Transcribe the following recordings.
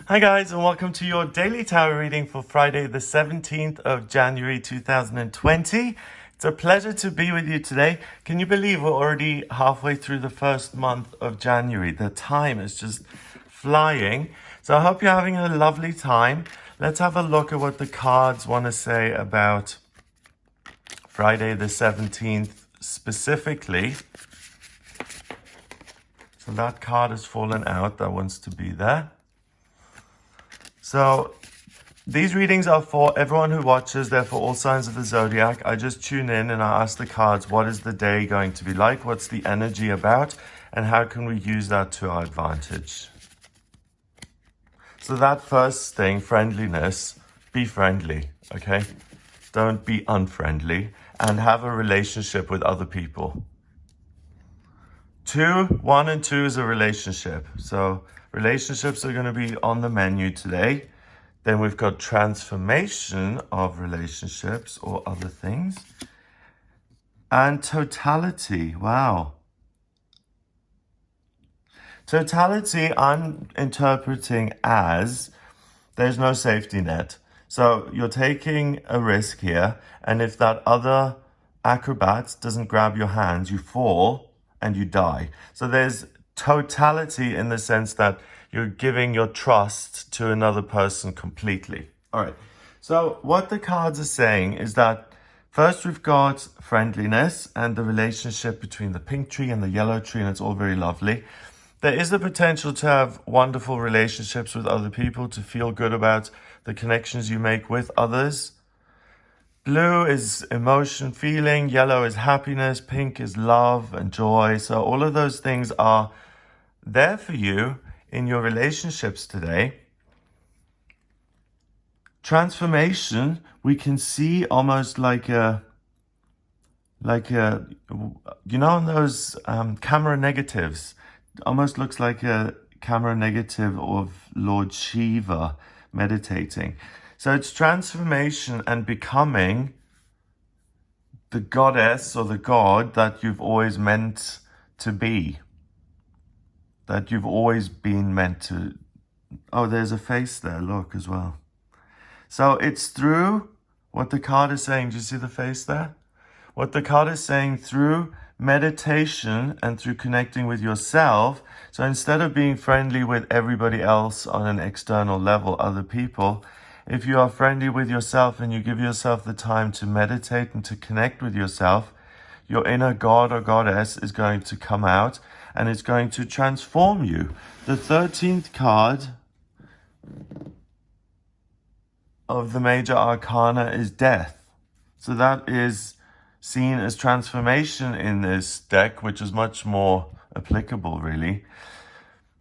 Hi guys, and welcome to your daily tarot reading for Friday the 17th of January 2020. It's a pleasure to be with you today. Can you believe we're already halfway through the first month of January? The time is just flying. So I hope you're having a lovely time. Let's have a look at what the cards want to say about Friday the 17th specifically. So that card has fallen out, that wants to be there. So these readings are for everyone who watches. They're for all signs of the zodiac. I just tune in and I ask the cards, what is the day going to be like? What's the energy about? And how can we use that to our advantage? So that first thing, friendliness, be friendly, okay? Don't be unfriendly and have a relationship with other people. 1 and 2 is a relationship. So relationships are going to be on the menu today. Then we've got transformation of relationships or other things. And totality. Wow. Totality I'm interpreting as there's no safety net. So you're taking a risk here. And if that other acrobat doesn't grab your hands, you fall and you die. So there's totality in the sense that you're giving your trust to another person completely. All right. So what the cards are saying is that first we've got friendliness and the relationship between the pink tree and the yellow tree, and it's all very lovely. There is the potential to have wonderful relationships with other people, to feel good about the connections you make with others. Blue is emotion, feeling. Yellow is happiness. Pink is love and joy. So all of those things are there for you in your relationships today. Transformation, we can see almost like a, you know, in those camera negatives, almost looks like a camera negative of Lord Shiva meditating. So it's transformation and becoming the goddess or the god that you've always meant to be. That you've always been meant to. Oh, there's a face there, look, as well. So it's through what the card is saying. Do you see the face there? What the card is saying, through meditation and through connecting with yourself. So instead of being friendly with everybody else on an external level, other people, if you are friendly with yourself and you give yourself the time to meditate and to connect with yourself, your inner god or goddess is going to come out and it's going to transform you. The 13th card of the major arcana is death. So that is seen as transformation in this deck, which is much more applicable, really.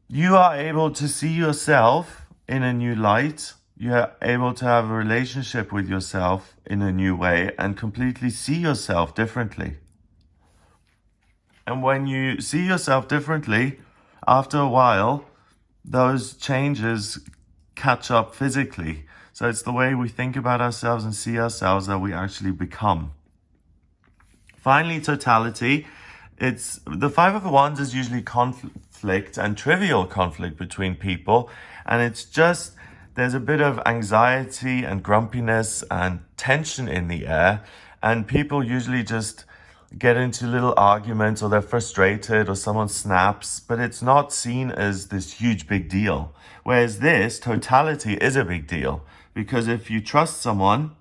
You are able to see yourself in a new light. You're able to have a relationship with yourself in a new way and completely see yourself differently. And when you see yourself differently, after a while, those changes catch up physically. So it's the way we think about ourselves and see ourselves that we actually become. Finally, totality. It's the Five of Wands is usually conflict and trivial conflict between people. And it's just, there's a bit of anxiety and grumpiness and tension in the air. And people usually just get into little arguments, or they're frustrated, or someone snaps, but it's not seen as this huge big deal. Whereas this, totality, is a big deal. Because if you trust someone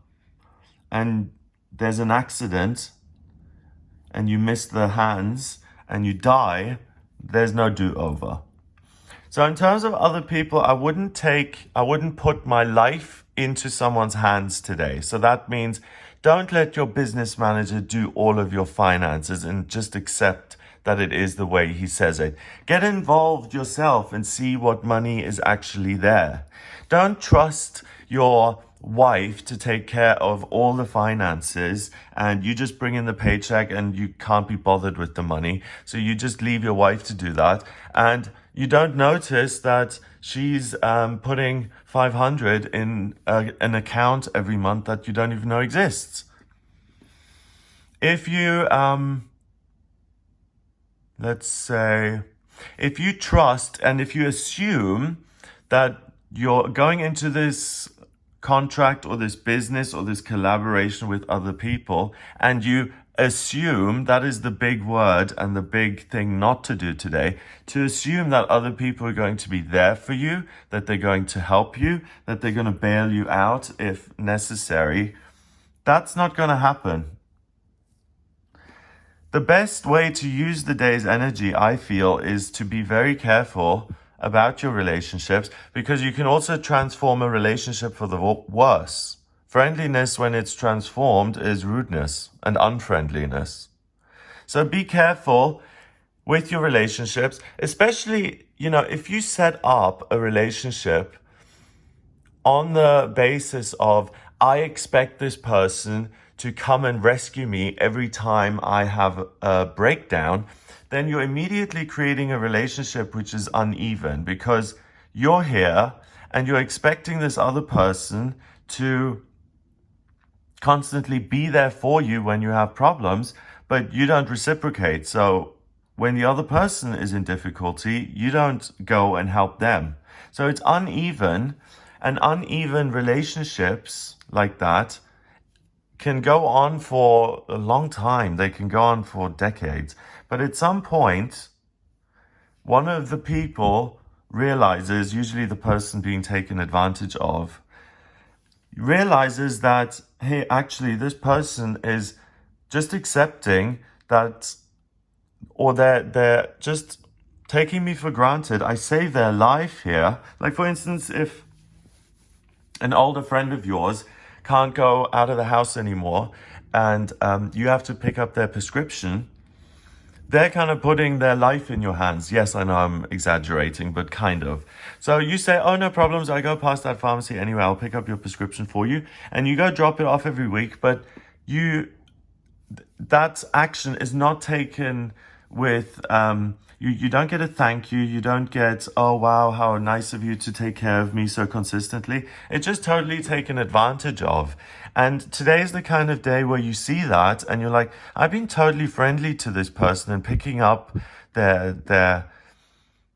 and there's an accident and you miss the hands and you die, there's no do-over. So in terms of other people, I wouldn't put my life into someone's hands today. So that means don't let your business manager do all of your finances and just accept that it is the way he says it. Get involved yourself and see what money is actually there. Don't trust your wife to take care of all the finances and you just bring in the paycheck and you can't be bothered with the money. So you just leave your wife to do that. And you don't notice that she's putting 500 in an account every month that you don't even know exists. If you, let's say, if you trust and if you assume that you're going into this contract or this business or this collaboration with other people, and you assume, that is the big word and the big thing not to do today, to assume that other people are going to be there for you, that they're going to help you, that they're going to bail you out if necessary. That's not going to happen. The best way to use the day's energy, I feel, is to be very careful about your relationships, because you can also transform a relationship for the worse. Friendliness, when it's transformed, is rudeness and unfriendliness. So be careful with your relationships, especially, if you set up a relationship on the basis of, I expect this person to come and rescue me every time I have a breakdown, then you're immediately creating a relationship which is uneven, because you're here and you're expecting this other person to constantly be there for you when you have problems, but you don't reciprocate. So when the other person is in difficulty, you don't go and help them. So it's uneven, and uneven relationships like that can go on for a long time. They can go on for decades. But at some point, one of the people realizes, usually the person being taken advantage of, realizes that, hey, actually, this person is just accepting that, or they're just taking me for granted. I save their life here. Like, for instance, if an older friend of yours can't go out of the house anymore, and you have to pick up their prescription, they're kind of putting their life in your hands. Yes, I know I'm exaggerating, but kind of. So you say, oh, no problems, I go past that pharmacy anyway, I'll pick up your prescription for you. And you go drop it off every week, but that action is not taken with, you don't get a thank you, you don't get, oh wow, how nice of you to take care of me so consistently. It's just totally taken advantage of. And today is the kind of day where you see that and you're like, I've been totally friendly to this person and picking up their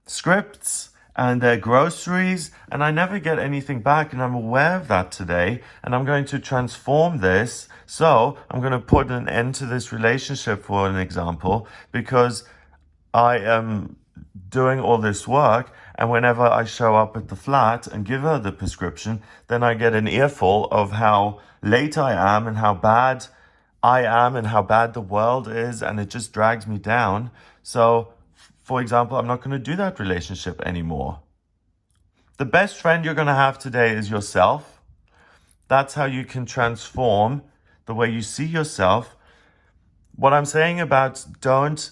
scripts and their groceries, and I never get anything back, and I'm aware of that today, and I'm going to transform this. So I'm going to put an end to this relationship, for an example, because I am doing all this work, and whenever I show up at the flat and give her the prescription, then I get an earful of how late I am and how bad I am and how bad the world is, and it just drags me down. So, for example, I'm not going to do that relationship anymore. The best friend you're going to have today is yourself. That's how you can transform the way you see yourself. What I'm saying about don't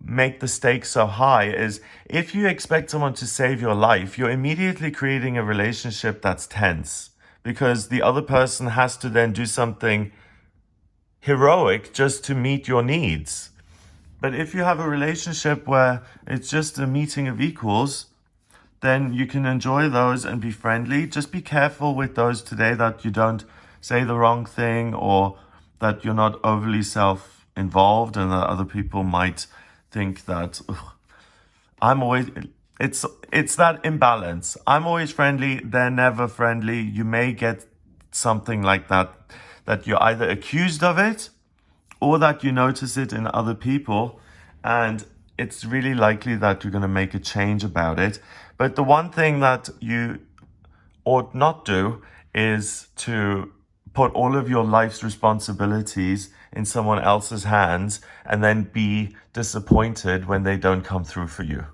make the stakes so high is, if you expect someone to save your life, you're immediately creating a relationship that's tense, because the other person has to then do something heroic just to meet your needs. But if you have a relationship where it's just a meeting of equals, then you can enjoy those and be friendly. Just be careful with those today, that you don't say the wrong thing, or that you're not overly self-involved and that other people might think that it's that imbalance. I'm always friendly, they're never friendly. You may get something like that you're either accused of it or that you notice it in other people, and it's really likely that you're going to make a change about it. But the one thing that you ought not do is to put all of your life's responsibilities in someone else's hands and then be disappointed when they don't come through for you,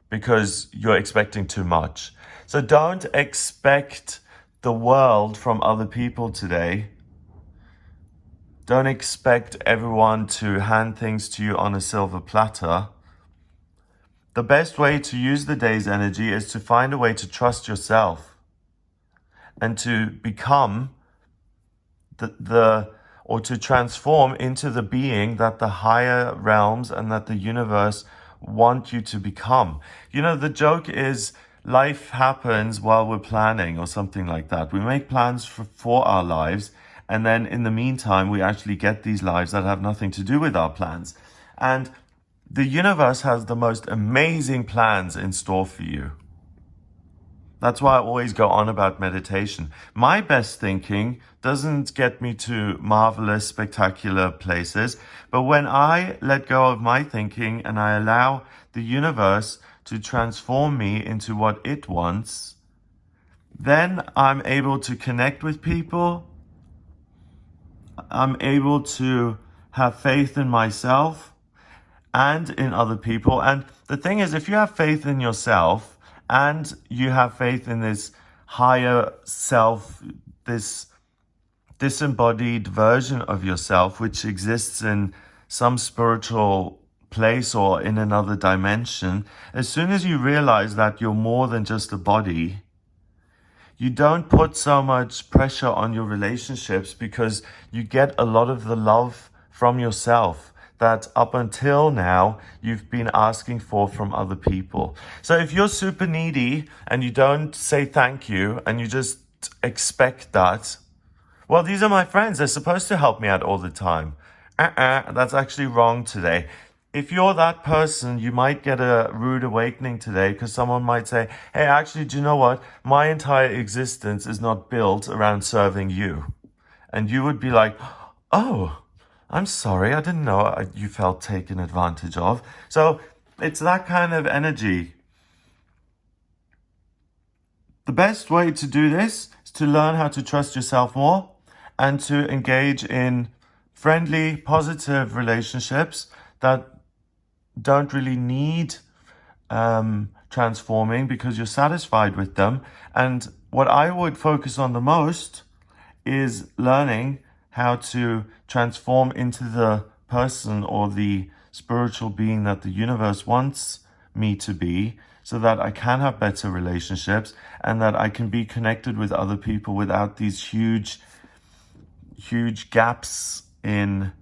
because you're expecting too much. So don't expect the world from other people today. Don't expect everyone to hand things to you on a silver platter. The best way to use the day's energy is to find a way to trust yourself and to become or to transform into the being that the higher realms and that the universe want you to become. The joke is, life happens while we're planning, or something like that. We make plans for our lives, and then in the meantime, we actually get these lives that have nothing to do with our plans. And the universe has the most amazing plans in store for you. That's why I always go on about meditation. My best thinking doesn't get me to marvelous, spectacular places, but when I let go of my thinking and I allow the universe to transform me into what it wants, then I'm able to connect with people. I'm able to have faith in myself and in other people. And the thing is, if you have faith in yourself and you have faith in this higher self, this disembodied version of yourself, which exists in some spiritual place or in another dimension, as soon as you realize that you're more than just a body, you don't put so much pressure on your relationships because you get a lot of the love from yourself that up until now you've been asking for from other people. So if you're super needy and you don't say thank you and you just expect that, well, these are my friends. They're supposed to help me out all the time. That's actually wrong today. If you're that person, you might get a rude awakening today because someone might say, hey, actually, do you know what? My entire existence is not built around serving you. And you would be like, oh, I'm sorry. I didn't know you felt taken advantage of. So it's that kind of energy. The best way to do this is to learn how to trust yourself more and to engage in friendly, positive relationships that don't really need transforming because you're satisfied with them. And what I would focus on the most is learning how to transform into the person or the spiritual being that the universe wants me to be, so that I can have better relationships and that I can be connected with other people without these huge gaps in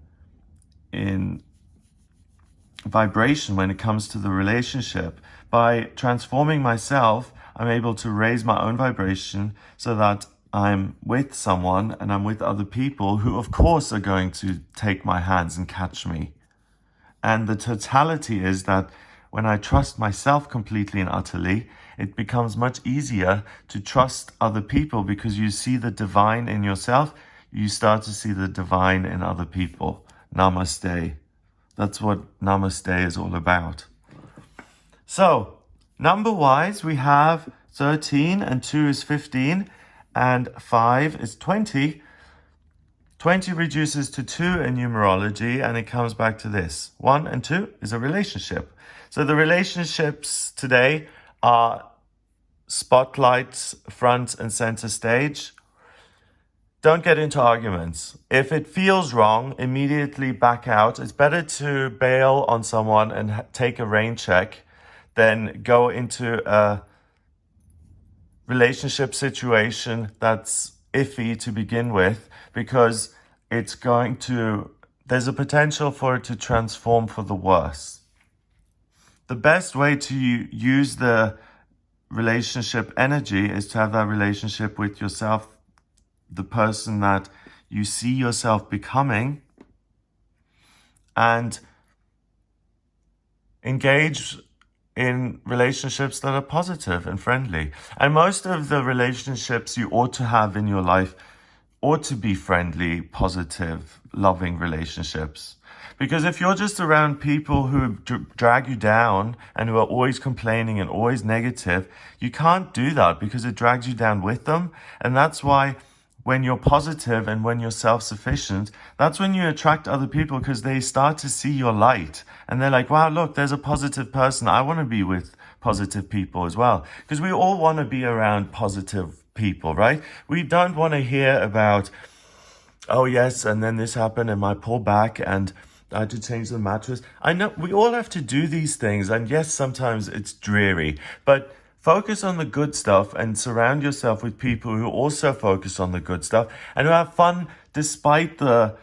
vibration when it comes to the relationship. By transforming myself, I'm able to raise my own vibration so that I'm with someone and I'm with other people who, of course, are going to take my hands and catch me. And the totality is that when I trust myself completely and utterly, it becomes much easier to trust other people because you see the divine in yourself. You start to see the divine in other people. Namaste. That's what Namaste is all about. So, number-wise, we have 13 and 2 is 15 and 5 is 20. 20 reduces to 2 in numerology and it comes back to this. 1 and 2 is a relationship. So the relationships today are spotlights, front and center stage. Don't get into arguments. If it feels wrong, immediately back out. It's better to bail on someone and take a rain check than go into a relationship situation that's iffy to begin with, because there's a potential for it to transform for the worse. The best way to use the relationship energy is to have that relationship with yourself, the person that you see yourself becoming, and engage in relationships that are positive and friendly. And most of the relationships you ought to have in your life ought to be friendly, positive, loving relationships. Because if you're just around people who drag you down and who are always complaining and always negative, you can't do that because it drags you down with them. And that's why when you're positive and when you're self-sufficient, that's when you attract other people, because they start to see your light and they're like, wow, look, there's a positive person. I want to be with positive people as well. Because we all want to be around positive people, right? We don't want to hear about, oh yes, and then this happened and my poor back and I had to change the mattress. I know we all have to do these things, and yes, sometimes it's dreary, but focus on the good stuff and surround yourself with people who also focus on the good stuff and who have fun despite the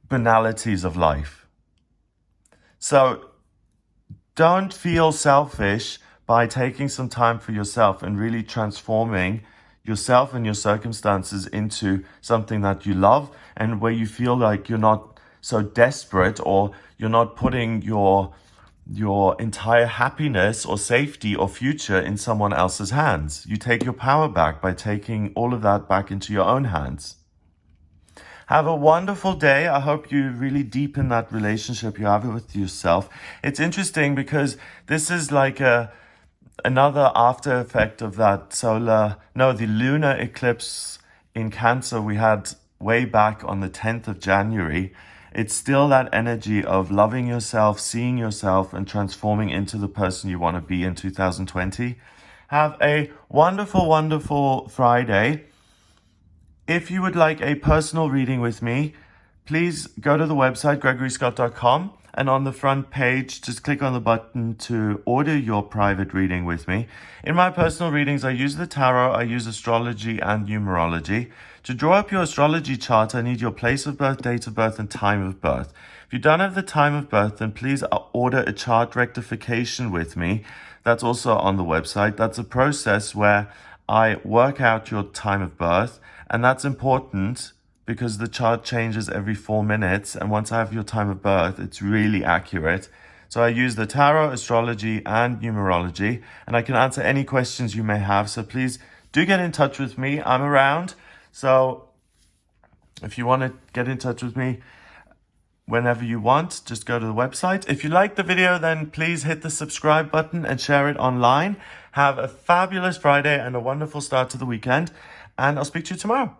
banalities of life. So don't feel selfish by taking some time for yourself and really transforming yourself and your circumstances into something that you love and where you feel like you're not so desperate, or you're not putting your your entire happiness or safety or future in someone else's hands. You take your power back by taking all of that back into your own hands. Have a wonderful day. I hope you really deepen that relationship you have with yourself. It's interesting because this is like another after effect of that the lunar eclipse in Cancer we had way back on the 10th of January. It's still that energy of loving yourself, seeing yourself, and transforming into the person you want to be in 2020. Have a wonderful, wonderful Friday. If you would like a personal reading with me, please go to the website, gregoryscott.com, and on the front page, just click on the button to order your private reading with me. In my personal readings, I use the tarot, I use astrology and numerology. To draw up your astrology chart, I need your place of birth, date of birth, and time of birth. If you don't have the time of birth, then please order a chart rectification with me. That's also on the website. That's a process where I work out your time of birth, and that's important because the chart changes every 4 minutes, and once I have your time of birth, it's really accurate. So I use the tarot, astrology, and numerology, and I can answer any questions you may have. So please do get in touch with me. I'm around. So if you want to get in touch with me whenever you want, just go to the website. If you like the video, then please hit the subscribe button and share it online. Have a fabulous Friday and a wonderful start to the weekend, and I'll speak to you tomorrow.